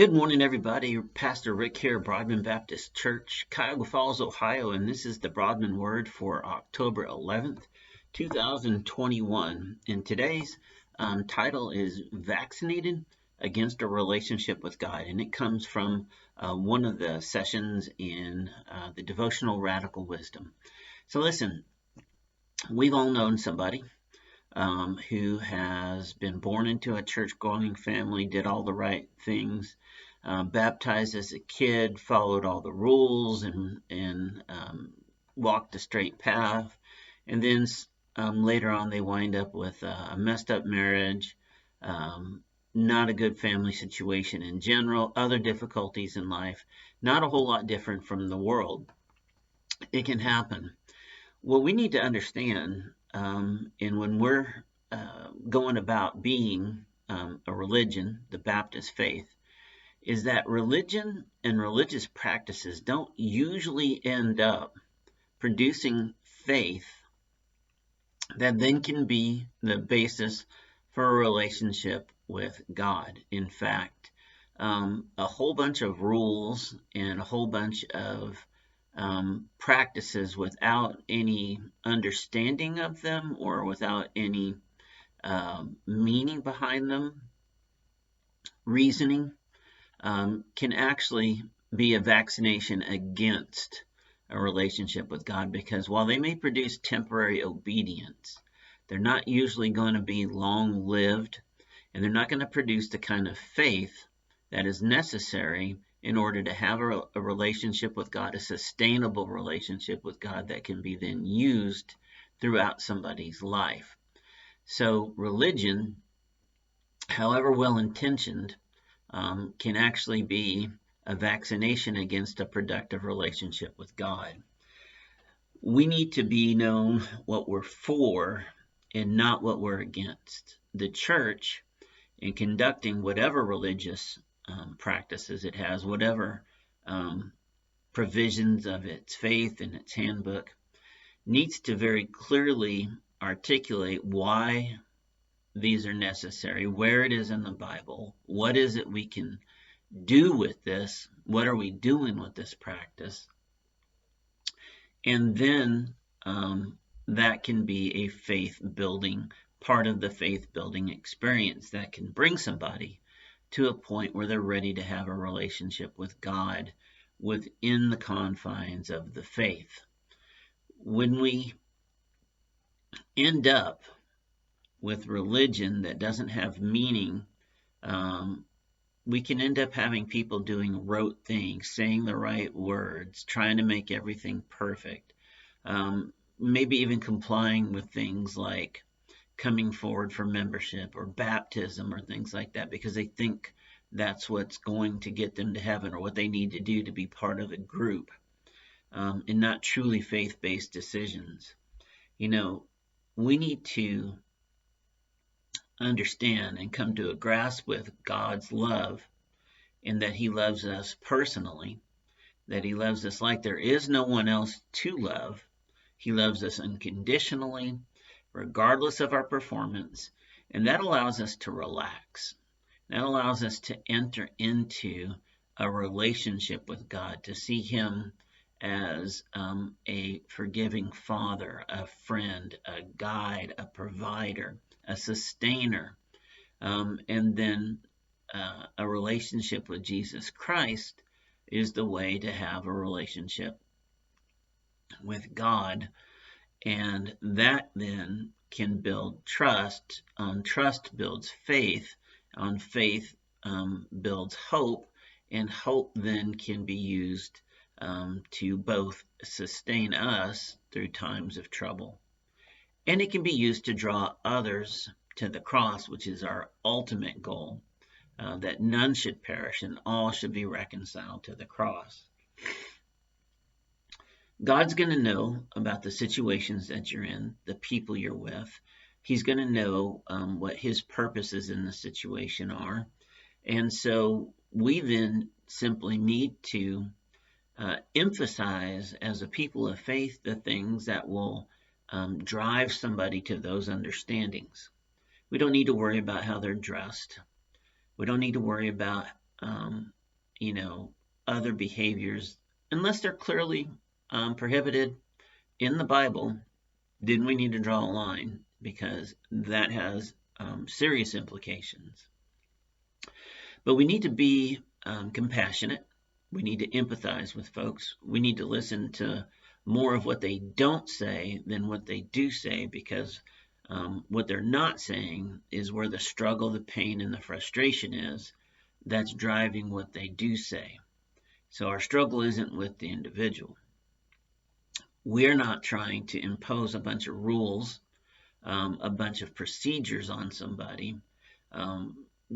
Good morning, everybody. Pastor Rick here, Broadman Baptist Church, Cuyahoga Falls, Ohio, and this is the Broadman Word for October 11th, 2021. And today's title is Vaccinated Against a Relationship with God, and it comes from one of the sessions in the devotional Radical Wisdom. So listen, we've all known somebody who has been born into a church-going family, did all the right things, baptized as a kid, followed all the rules, and walked the straight path. And then later on, they wind up with a messed up marriage, not a good family situation in general, other difficulties in life, not a whole lot different from the world. It can happen. What we need to understand, and when we're going about being a religion, the Baptist faith, is that religion and religious practices don't usually end up producing faith that then can be the basis for a relationship with God. In fact, a whole bunch of rules and a whole bunch of practices without any understanding of them or without any meaning behind them, reasoning, can actually be a vaccination against a relationship with God, because while they may produce temporary obedience, they're not usually going to be long-lived, and they're not going to produce the kind of faith that is necessary in order to have a relationship with God, a sustainable relationship with God that can be then used throughout somebody's life. So religion, however well-intentioned, can actually be a vaccination against a productive relationship with God. We need to be known what we're for and not what we're against. The church, in conducting whatever religious practices it has, whatever provisions of its faith and its handbook, needs to very clearly articulate why these are necessary, where it is in the Bible, what is it we can do with this, what are we doing with this practice, and then that can be a faith-building, part of the faith-building experience that can bring somebody to a point where they're ready to have a relationship with God within the confines of the faith. When we end up with religion that doesn't have meaning, we can end up having people doing rote things, saying the right words, trying to make everything perfect, maybe even complying with things like coming forward for membership or baptism or things like that, because they think that's what's going to get them to heaven or what they need to do to be part of a group, and not truly faith-based decisions. You know, we need to understand and come to a grasp with God's love, in that He loves us personally, that He loves us like there is no one else to love. He loves us unconditionally, regardless of our performance, and that allows us to relax. That allows us to enter into a relationship with God, to see Him as a forgiving Father, a friend, a guide, a provider, a sustainer, and then a relationship with Jesus Christ is the way to have a relationship with God. And that then can build trust. On trust builds faith. On faith builds hope. And hope then can be used to both sustain us through times of trouble, and it can be used to draw others to the cross, which is our ultimate goal, that none should perish and all should be reconciled to the cross. God's going to know about the situations that you're in, the people you're with. He's going to know what His purposes in the situation are. And so we then simply need to emphasize, as a people of faith, the things that will drive somebody to those understandings. We don't need to worry about how they're dressed. We don't need to worry about um, you know, other behaviors, unless they're clearly prohibited in the Bible, then we need to draw a line because that has serious implications. But we need to be compassionate. We need to empathize with folks. We need to listen to more of what they don't say than what they do say, because what they're not saying is where the struggle, the pain, and the frustration is that's driving what they do say. So our struggle isn't with the individual. We're not trying to impose a bunch of rules, a bunch of procedures on somebody,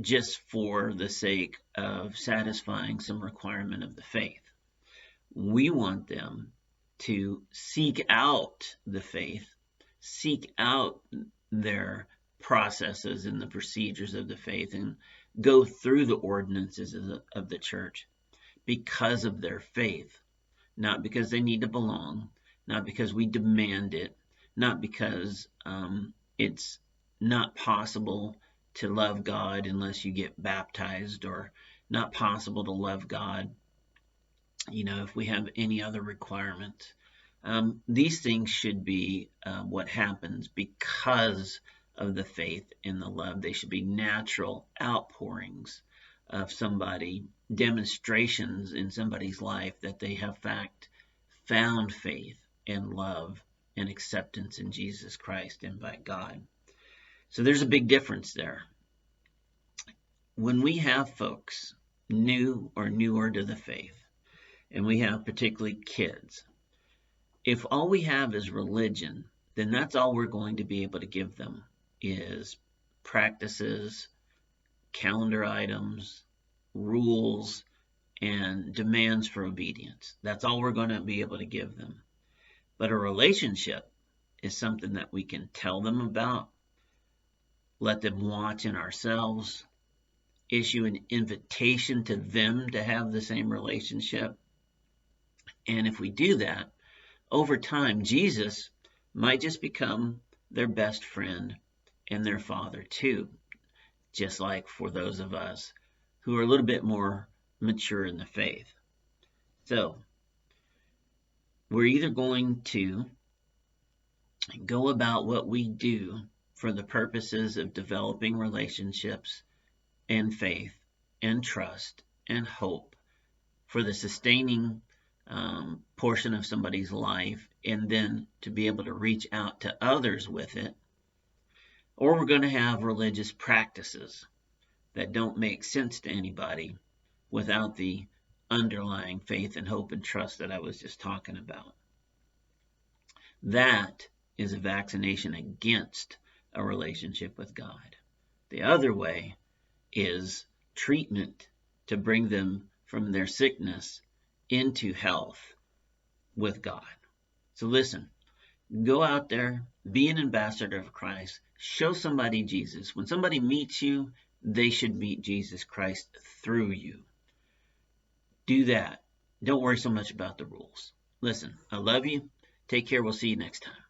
just for the sake of satisfying some requirement of the faith. We want them to seek out the faith, seek out their processes and the procedures of the faith, and go through the ordinances of the church because of their faith, not because they need to belong, not because we demand it, not because it's not possible to love God unless you get baptized, or not possible to love God, if we have any other requirements. These things should be what happens because of the faith and the love. They should be natural outpourings of somebody, demonstrations in somebody's life that they have found faith and love and acceptance in Jesus Christ and by God. So there's a big difference there. When we have folks new or newer to the faith, and we have particularly kids, if all we have is religion, then that's all we're going to be able to give them is practices, calendar items, rules, and demands for obedience. That's all we're going to be able to give them. But a relationship is something that we can tell them about, let them watch in ourselves, issue an invitation to them to have the same relationship. And if we do that, over time, Jesus might just become their best friend and their father too, just like for those of us who are a little bit more mature in the faith. So, we're either going to go about what we do for the purposes of developing relationships and faith and trust and hope for the sustaining portion of somebody's life, and then to be able to reach out to others with it, or we're going to have religious practices that don't make sense to anybody without the underlying faith and hope and trust that I was just talking about. That is a vaccination against a relationship with God. The other way is treatment to bring them from their sickness into health with God. So listen, go out there, be an ambassador of Christ, show somebody Jesus. When somebody meets you, they should meet Jesus Christ through you. Do that. Don't worry so much about the rules. Listen, I love you. Take care. We'll see you next time.